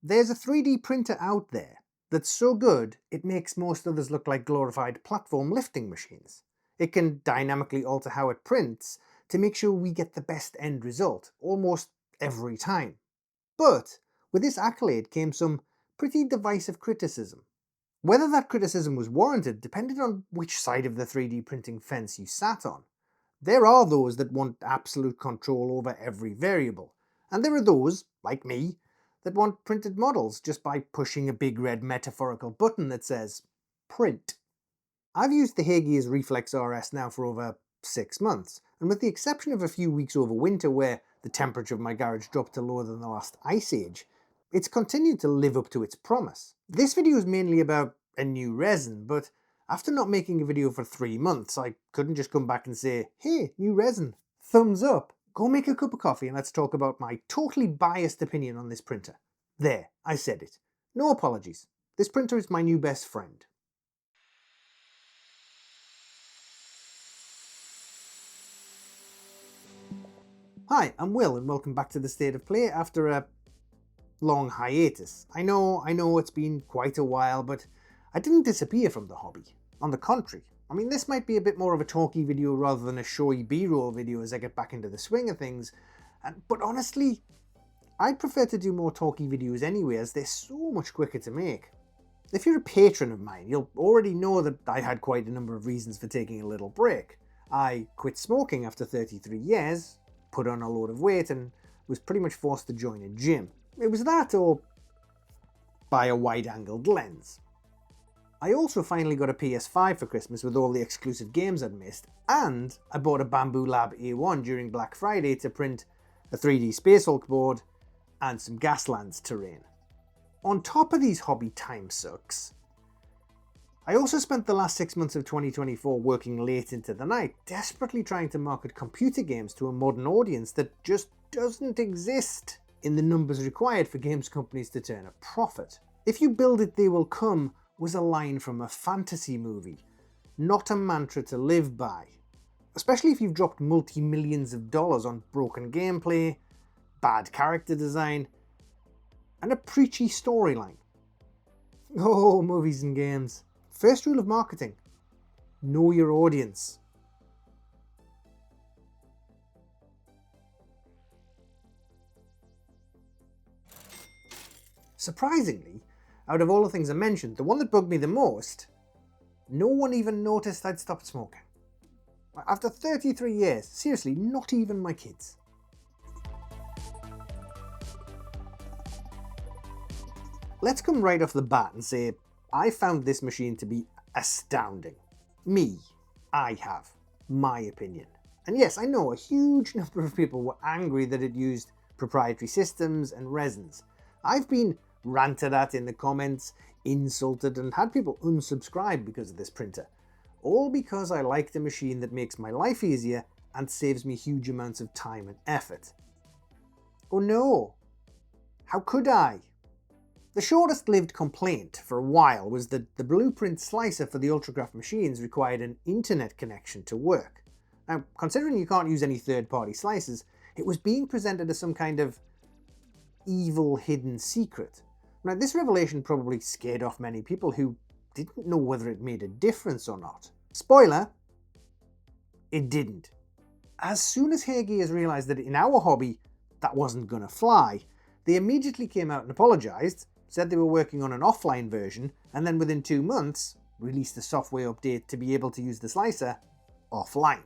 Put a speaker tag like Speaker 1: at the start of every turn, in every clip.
Speaker 1: There's a 3D printer out there that's so good it makes most others look like glorified platform lifting machines. It can dynamically alter how it prints to make sure we get the best end result, almost every time. But with this accolade came some pretty divisive criticism. Whether that criticism was warranted depended on which side of the 3D printing fence you sat on. There are those that want absolute control over every variable, and there are those, like me, that want printed models just by pushing a big red metaphorical button that says, print. I've used the Heygears Reflex RS now for over 6 months, and with the exception of a few weeks over winter where the temperature of my garage dropped to lower than the last ice age, it's continued to live up to its promise. This video is mainly about a new resin, but after not making a video for 3 months, I couldn't just come back and say, hey, new resin, thumbs up. Go make a cup of coffee and let's talk about my totally biased opinion on this printer. There, I said it. No apologies. This printer is my new best friend. Hi, I'm Will and welcome back to the State of Play after a long hiatus. I know it's been quite a while, but I didn't disappear from the hobby. On the contrary. I mean, this might be a bit more of a talky video rather than a showy B-roll video as I get back into the swing of things, but honestly, I'd prefer to do more talky videos anyway, as they're so much quicker to make. If you're a patron of mine, you'll already know that I had quite a number of reasons for taking a little break. I quit smoking after 33 years, put on a load of weight, and was pretty much forced to join a gym. It was that or buy a wide-angled lens. I also finally got a PS5 for Christmas with all the exclusive games I'd missed, and I bought a Bamboo Lab A1 during Black Friday to print a 3D Space Hulk board and some Gaslands terrain. On top of these hobby time sucks, I also spent the last 6 months of 2024 working late into the night, desperately trying to market computer games to a modern audience that just doesn't exist in the numbers required for games companies to turn a profit. If you build it, they will come was a line from a fantasy movie, not a mantra to live by. Especially if you've dropped multi-millions of dollars on broken gameplay, bad character design, and a preachy storyline. Oh, movies and games. First rule of marketing: know your audience. Surprisingly, out of all the things I mentioned, the one that bugged me the most, no one even noticed I'd stopped smoking. After 33 years, seriously, not even my kids. Let's come right off the bat and say, I found this machine to be astounding. I have my opinion. And yes, I know a huge number of people were angry that it used proprietary systems and resins. I've been ranted at in the comments, insulted, and had people unsubscribe because of this printer. All because I like the machine that makes my life easier and saves me huge amounts of time and effort. Oh no! How could I? The shortest lived complaint for a while was that the blueprint slicer for the Ultracraft machines required an internet connection to work. Now, considering you can't use any third-party slicers, it was being presented as some kind of evil hidden secret. Now, this revelation probably scared off many people who didn't know whether it made a difference or not. Spoiler, it didn't. As soon as Heygears realised that in our hobby that wasn't going to fly, they immediately came out and apologised, said they were working on an offline version, and then within 2 months released a software update to be able to use the slicer offline.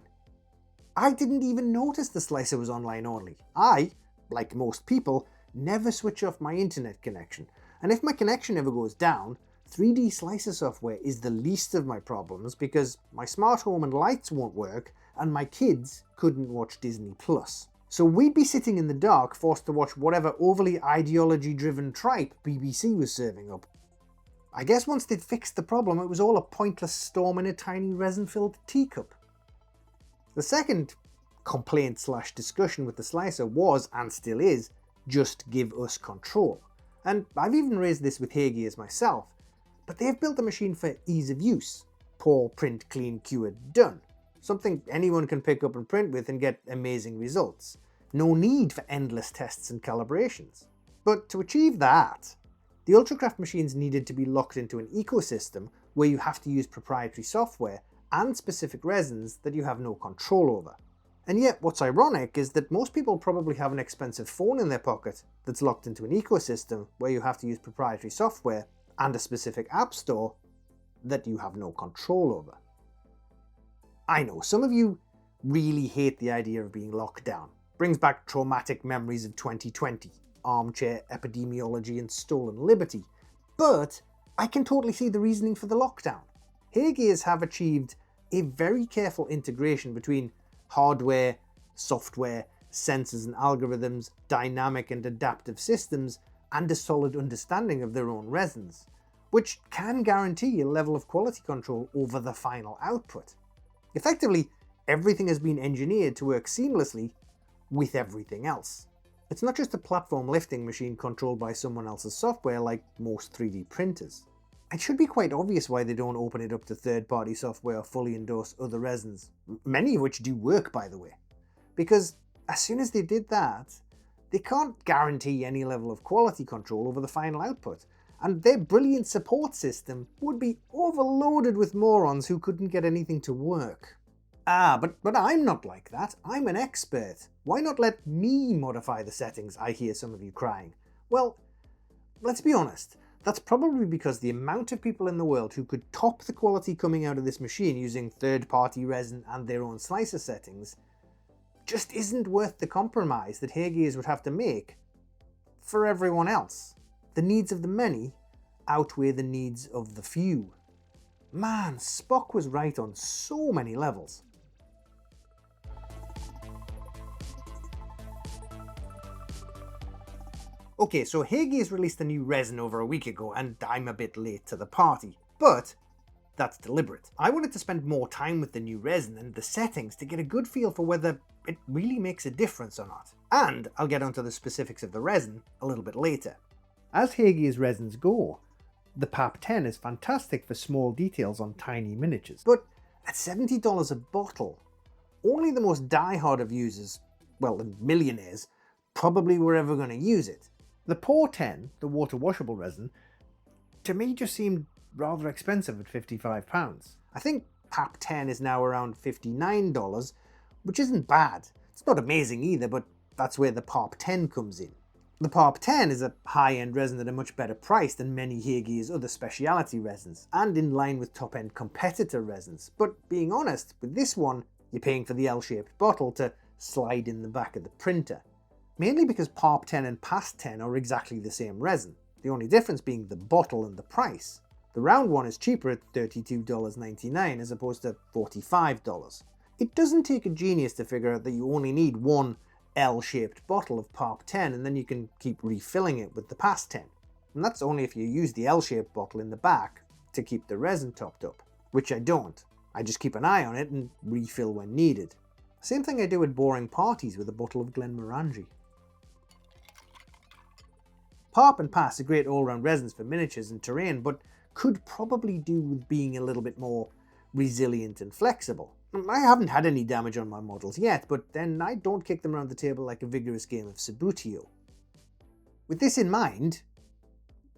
Speaker 1: I didn't even notice the slicer was online only. I, like most people, never switch off my internet connection, and if my connection ever goes down, 3D slicer software is the least of my problems because my smart home and lights won't work and my kids couldn't watch Disney+. So we'd be sitting in the dark forced to watch whatever overly ideology-driven tripe BBC was serving up. I guess once they'd fixed the problem, it was all a pointless storm in a tiny resin-filled teacup. The second complaint/discussion with the slicer was, and still is, just give us control. And I've even raised this with Heygears myself, but they've built a machine for ease of use. Pour, print, clean, cure, done. Something anyone can pick up and print with and get amazing results. No need for endless tests and calibrations. But to achieve that, The Ultracraft machines needed to be locked into an ecosystem where you have to use proprietary software and specific resins that you have no control over. And yet what's ironic is that most people probably have an expensive phone in their pocket that's locked into an ecosystem where you have to use proprietary software and a specific app store that you have no control over. I know, some of you really hate the idea of being locked down. Brings back traumatic memories of 2020, armchair epidemiology and stolen liberty. But I can totally see the reasoning for the lockdown. Heygears have achieved a very careful integration between hardware, software, sensors and algorithms, dynamic and adaptive systems, and a solid understanding of their own resins, which can guarantee a level of quality control over the final output. Effectively, everything has been engineered to work seamlessly with everything else. It's not just a platform lifting machine controlled by someone else's software like most 3D printers. It should be quite obvious why they don't open it up to third-party software or fully endorse other resins, many of which do work, by the way. Because as soon as they did that, they can't guarantee any level of quality control over the final output, and their brilliant support system would be overloaded with morons who couldn't get anything to work. But I'm not like that. I'm an expert. Why not let me modify the settings, I hear some of you crying? Well, let's be honest. That's probably because the amount of people in the world who could top the quality coming out of this machine using third-party resin and their own slicer settings just isn't worth the compromise that Heygears would have to make for everyone else. The needs of the many outweigh the needs of the few. Man, Spock was right on so many levels. Okay, so Heygears released a new resin over a week ago, and I'm a bit late to the party, but that's deliberate. I wanted to spend more time with the new resin and the settings to get a good feel for whether it really makes a difference or not. And I'll get onto the specifics of the resin a little bit later. As Heygears resins go, the PAF10 is fantastic for small details on tiny miniatures, but at $70 a bottle, only the most die-hard of users, well, the millionaires, probably were ever going to use it. The PAF10, the water washable resin, to me just seemed rather expensive at £55. I think PAF10 is now around $59, which isn't bad. It's not amazing either, but that's where the PAF10 comes in. The PAF10 is a high-end resin at a much better price than many Heygears other speciality resins, and in line with top-end competitor resins. But being honest, with this one, you're paying for the L-shaped bottle to slide in the back of the printer. Mainly because PAF10 and PAS10 are exactly the same resin, the only difference being the bottle and the price. The round one is cheaper at $32.99 as opposed to $45. It doesn't take a genius to figure out that you only need one L-shaped bottle of PAF10 and then you can keep refilling it with the PAS10. And that's only if you use the L-shaped bottle in the back to keep the resin topped up, which I don't. I just keep an eye on it and refill when needed. Same thing I do at boring parties with a bottle of Glenmorangie. PAF and PAS are great all-round resins for miniatures and terrain, but could probably do with being a little bit more resilient and flexible. I haven't had any damage on my models yet, but then I don't kick them around the table like a vigorous game of Sabutio. With this in mind,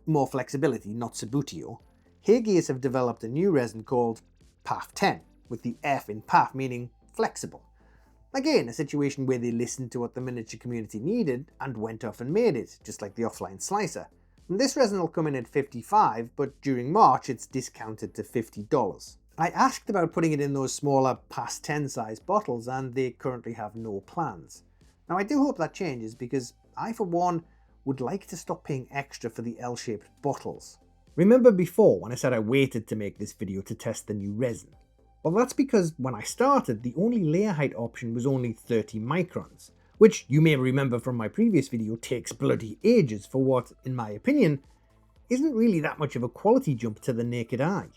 Speaker 1: more flexibility, not Sabutio, Heygears have developed a new resin called PAF10, with the F in PAF meaning flexible. Again, a situation where they listened to what the miniature community needed and went off and made it, just like the offline slicer. And this resin will come in at $55, but during March it's discounted to $50. I asked about putting it in those smaller PAS10 size bottles and they currently have no plans. Now I do hope that changes because I for one would like to stop paying extra for the L-shaped bottles. Remember before when I said I waited to make this video to test the new resin? Well, that's because when I started, the only layer height option was only 30 microns, which you may remember from my previous video takes bloody ages for what, in my opinion, isn't really that much of a quality jump to the naked eye.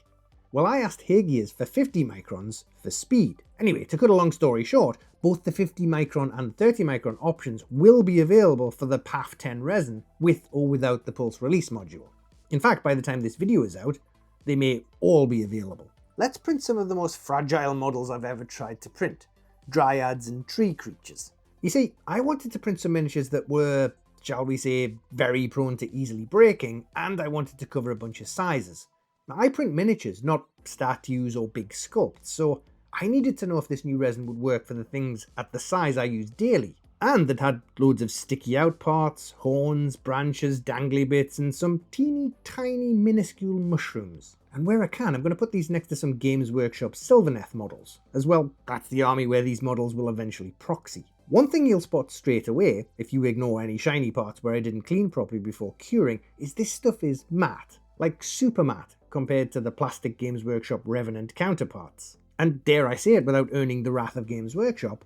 Speaker 1: Well, I asked Heygears for 50 microns for speed. Anyway, to cut a long story short, both the 50 micron and 30 micron options will be available for the PAF10 resin with or without the Pulse Release module. In fact, by the time this video is out, they may all be available. Let's print some of the most fragile models I've ever tried to print, dryads and tree creatures. You see, I wanted to print some miniatures that were, shall we say, very prone to easily breaking, and I wanted to cover a bunch of sizes. Now, I print miniatures, not statues or big sculpts, so I needed to know if this new resin would work for the things at the size I use daily, and that had loads of sticky out parts, horns, branches, dangly bits, and some teeny tiny minuscule mushrooms. And where I can, I'm going to put these next to some Games Workshop Sylvaneth models. As well, that's the army where these models will eventually proxy. One thing you'll spot straight away, if you ignore any shiny parts where I didn't clean properly before curing, is this stuff is matte. Like super matte, compared to the plastic Games Workshop Revenant counterparts. And dare I say it without earning the wrath of Games Workshop,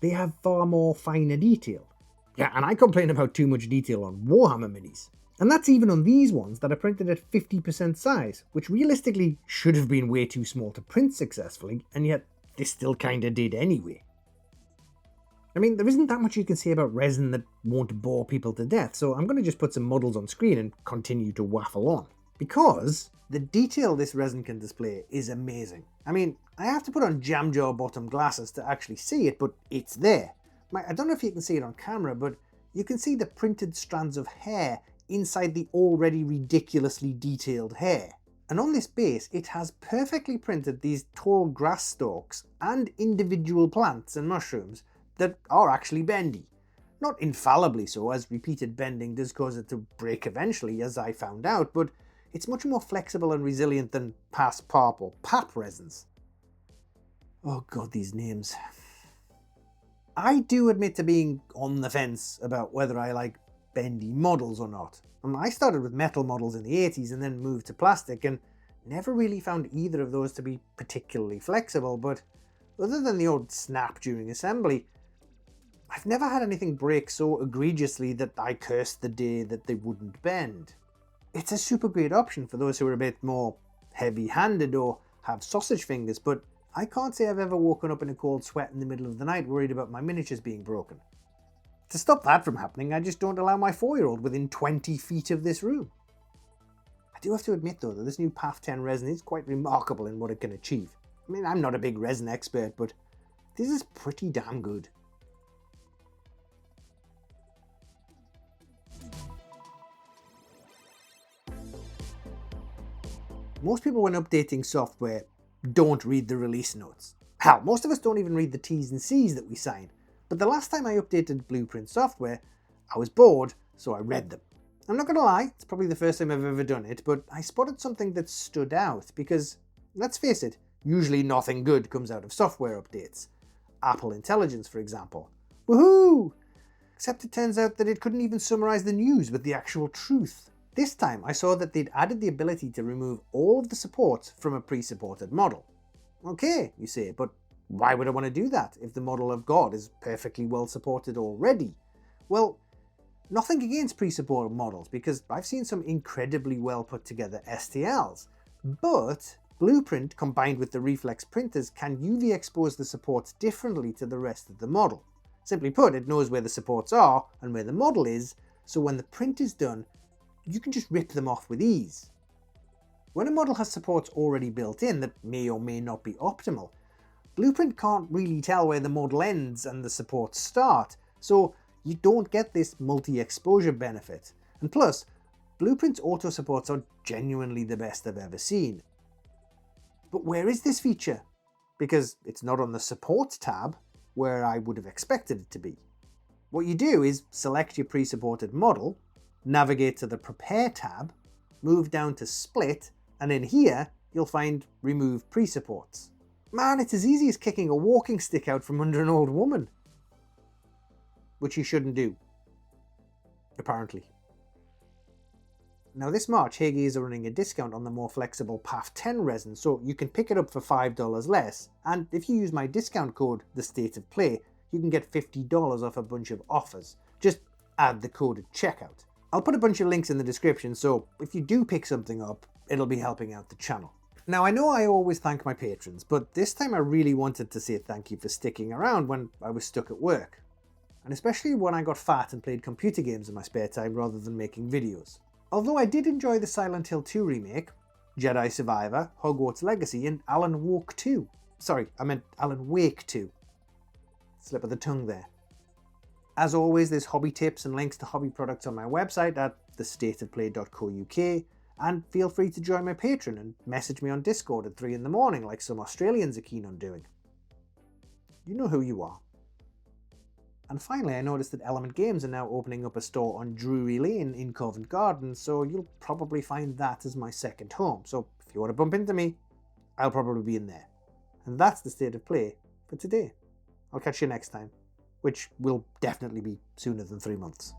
Speaker 1: they have far more finer detail. Yeah, and I complain about too much detail on Warhammer minis. And that's even on these ones that are printed at 50% size, which realistically should have been way too small to print successfully, and yet they still kinda did anyway. I mean, there isn't that much you can say about resin that won't bore people to death, so I'm going to just put some models on screen and continue to waffle on. Because the detail this resin can display is amazing. I mean, I have to put on jam jar bottom glasses to actually see it, but it's there. I don't know if you can see it on camera, but you can see the printed strands of hair inside the already ridiculously detailed hair. And on this base, it has perfectly printed these tall grass stalks and individual plants and mushrooms that are actually bendy. Not infallibly so, as repeated bending does cause it to break eventually, as I found out, but it's much more flexible and resilient than PAS, PARP or PAP resins. Oh god, these names. I do admit to being on the fence about whether I like bendy models or not. I started with metal models in the 80s and then moved to plastic and never really found either of those to be particularly flexible, but other than the odd snap during assembly, I've never had anything break so egregiously that I cursed the day that they wouldn't bend. It's a super great option for those who are a bit more heavy-handed or have sausage fingers, but I can't say I've ever woken up in a cold sweat in the middle of the night worried about my miniatures being broken. To stop that from happening, I just don't allow my 4-year-old within 20 feet of this room. I do have to admit though that this new PAF10 resin is quite remarkable in what it can achieve. I mean, I'm not a big resin expert, but this is pretty damn good. Most people when updating software don't read the release notes. Hell, most of us don't even read the T's and C's that we sign. But the last time I updated Blueprint software, I was bored, so I read them. I'm not going to lie, it's probably the first time I've ever done it, but I spotted something that stood out because, let's face it, usually nothing good comes out of software updates. Apple Intelligence, for example. Woohoo! Except it turns out that it couldn't even summarize the news with the actual truth. This time I saw that they'd added the ability to remove all of the support from a pre-supported model. Okay, you say, but why would I want to do that if the model I've got is perfectly well supported already? Well, nothing against pre-supported models because I've seen some incredibly well put together STLs, but Blueprint combined with the Reflex printers can UV expose the supports differently to the rest of the model. Simply put, it knows where the supports are and where the model is, so when the print is done, you can just rip them off with ease. When a model has supports already built in that may or may not be optimal, Blueprint can't really tell where the model ends and the supports start, so you don't get this multi-exposure benefit. And plus, Blueprint's auto supports are genuinely the best I've ever seen. But where is this feature? Because it's not on the support tab, where I would have expected it to be. What you do is select your pre-supported model, navigate to the Prepare tab, move down to Split, and in here you'll find Remove Pre-Supports. Man, it's as easy as kicking a walking stick out from under an old woman. Which you shouldn't do. Apparently. Now this March, Heygears are running a discount on the more flexible PAF10 resin, so you can pick it up for $5 less, and if you use my discount code, THESTATEOFPLAY, you can get $50 off a bunch of offers. Just add the code at checkout. I'll put a bunch of links in the description, so if you do pick something up, it'll be helping out the channel. Now I know I always thank my patrons, but this time I really wanted to say thank you for sticking around when I was stuck at work. And especially when I got fat and played computer games in my spare time rather than making videos. Although I did enjoy the Silent Hill 2 remake, Jedi Survivor, Hogwarts Legacy, and Alan Wake 2. Sorry, I meant Alan Wake 2. Slip of the tongue there. As always, there's hobby tips and links to hobby products on my website at thestateofplay.co.uk, and feel free to join my Patreon and message me on Discord at 3 in the morning like some Australians are keen on doing. You know who you are. And finally, I noticed that Element Games are now opening up a store on Drury Lane in Covent Garden, so you'll probably find that as my second home. So if you want to bump into me, I'll probably be in there. And that's the state of play for today. I'll catch you next time, which will definitely be sooner than 3 months.